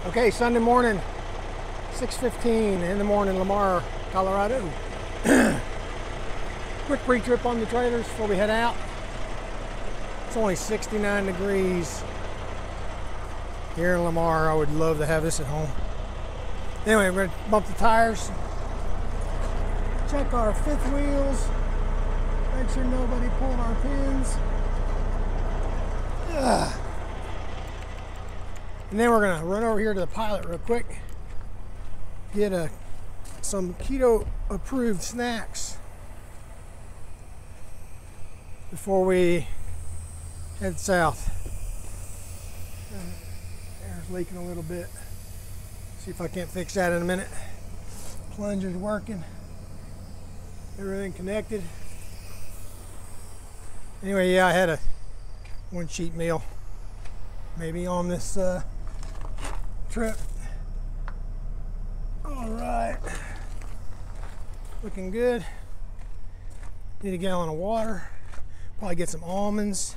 Okay, Sunday morning, 6:15 in the morning, Lamar, Colorado. Quick pre-trip on the trailers before we head out. It's only 69 degrees here in Lamar. I would love to have this at home. Anyway, we're gonna bump the tires, check our fifth wheels, make sure nobody pulled our pins. And then we're gonna run over here to the Pilot real quick, get some keto approved snacks before we head south. Air's leaking a little bit. See if I can't fix that in a minute. Plunger's working. Everything connected. Anyway, yeah, I had a one cheat meal maybe on this trip. All right, looking good. Need a gallon of water. Probably get some almonds,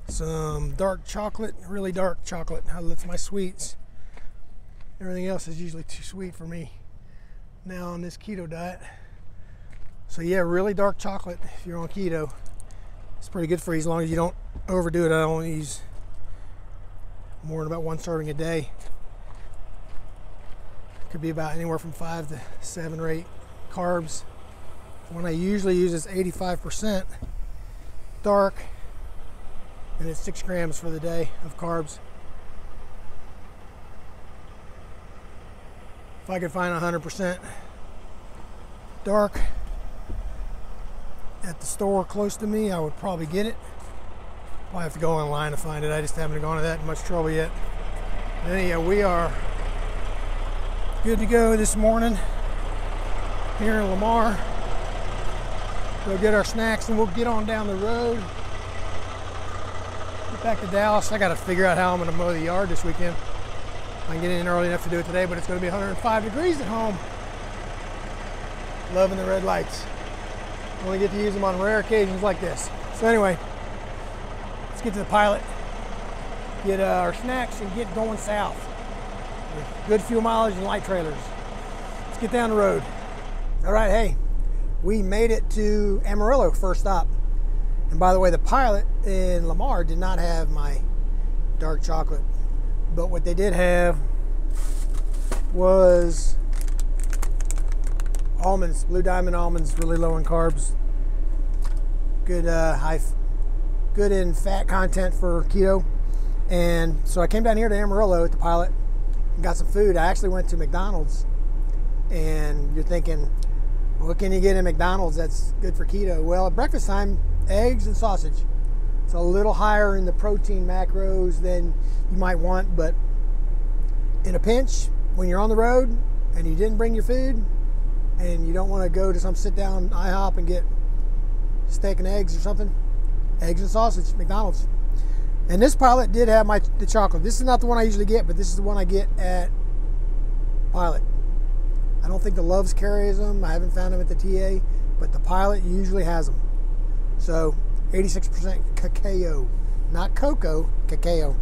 some dark chocolate, really dark chocolate. That's my sweets. Everything else is usually too sweet for me now on this keto diet. So yeah, really dark chocolate if you're on keto. It's pretty good for you as long as you don't overdo it. I don't use more than about one serving a day. Could be about anywhere from 5 to 7 or 8 carbs. The one I usually use is 85% dark, and it's 6 grams for the day of carbs. If I could find 100% dark at the store close to me, I would probably get it. Probably have to go online to find it. I just haven't gone to that much trouble yet. But anyhow, we are good to go this morning here in Lamar. Go get our snacks and we'll get on down the road. Get back to Dallas. I got to figure out how I'm going to mow the yard this weekend. I can get in early enough to do it today, but it's going to be 105 degrees at home. Loving the red lights. Only get to use them on rare occasions like this. So anyway, let's get to the Pilot, get our snacks, and get going south with good fuel mileage and light trailers. Let's get down the road. All right, hey, we made it to Amarillo, first stop. And by the way, the Pilot in Lamar did not have my dark chocolate, but what they did have was almonds, Blue Diamond almonds, really low in carbs. Good good in fat content for keto. And so I came down here to Amarillo at the Pilot and got some food. I actually went to McDonald's, and you're thinking, what can you get in McDonald's that's good for keto? Well, at breakfast time, eggs and sausage. It's a little higher in the protein macros than you might want, but in a pinch, when you're on the road and you didn't bring your food and you don't want to go to some sit down IHOP and get steak and eggs or something, eggs and sausage, McDonald's. And this Pilot did have the chocolate. This is not the one I usually get, but this is the one I get at Pilot. I don't think the Loves carries them. I haven't found them at the TA, but the Pilot usually has them. So 86% cacao, not cocoa, cacao.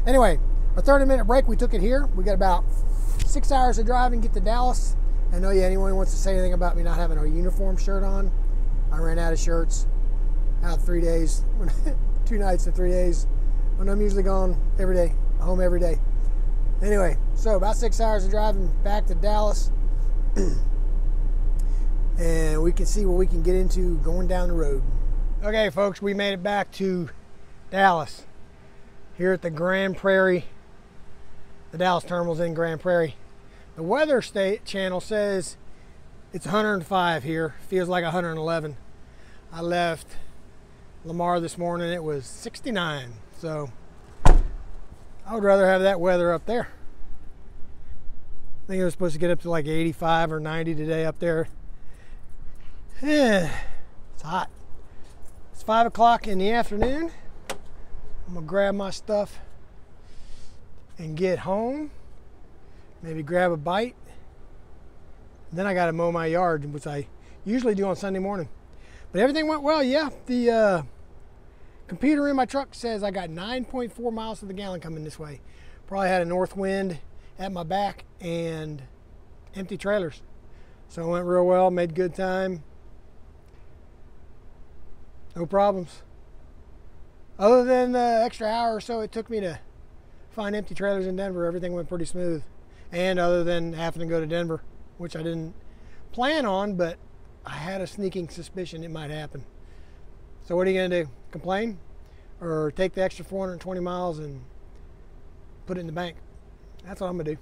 Anyway, our 30-minute break, we took it here. We got about 6 hours of driving, get to Dallas. I know anyone wants to say anything about me not having a uniform shirt on. I ran out of shirts out 3 days, 2 nights and 3 days, when I'm usually gone every day, home every day. Anyway, so about 6 hours of driving back to Dallas. And we can see what we can get into going down the road. Okay, folks, we made it back to Dallas. Here at the Grand Prairie, the Dallas terminal's in Grand Prairie. The Weather Channel says it's 105 here. Feels like 111. I left Lamar this morning, it was 69. So I would rather have that weather up there. I think it was supposed to get up to like 85 or 90 today up there. It's hot. It's 5 o'clock in the afternoon. I'm gonna grab my stuff and get home. Maybe grab a bite. Then I gotta mow my yard, which I usually do on Sunday morning. But everything went well, yeah. The computer in my truck says I got 9.4 miles to the gallon coming this way. Probably had a north wind at my back and empty trailers. So it went real well, made good time. No problems. Other than the extra hour or so it took me to find empty trailers in Denver, everything went pretty smooth. And other than having to go to Denver, which I didn't plan on, but I had a sneaking suspicion it might happen. So what are you going to do? Complain? Or take the extra 420 miles and put it in the bank? That's what I'm going to do.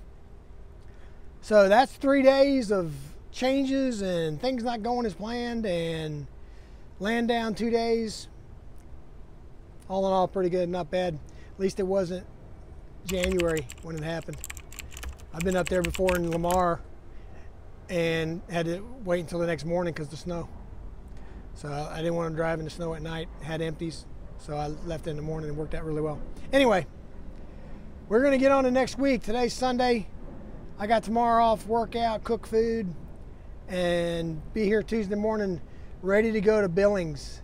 So that's 3 days of changes and things not going as planned, and land down 2 days. All in all, pretty good, not bad. At least it wasn't January when it happened. I've been up there before in Lamar and had to wait until the next morning because of the snow. So I didn't want to drive in the snow at night, had empties, so I left in the morning and worked out really well. Anyway, we're going to get on to next week. Today's Sunday. I got tomorrow off, work out, cook food, and be here Tuesday morning ready to go to Billings,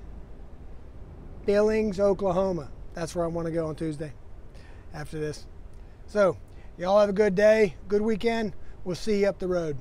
Oklahoma. That's where I want to go on Tuesday after this. So, y'all have a good day, good weekend. We'll see you up the road.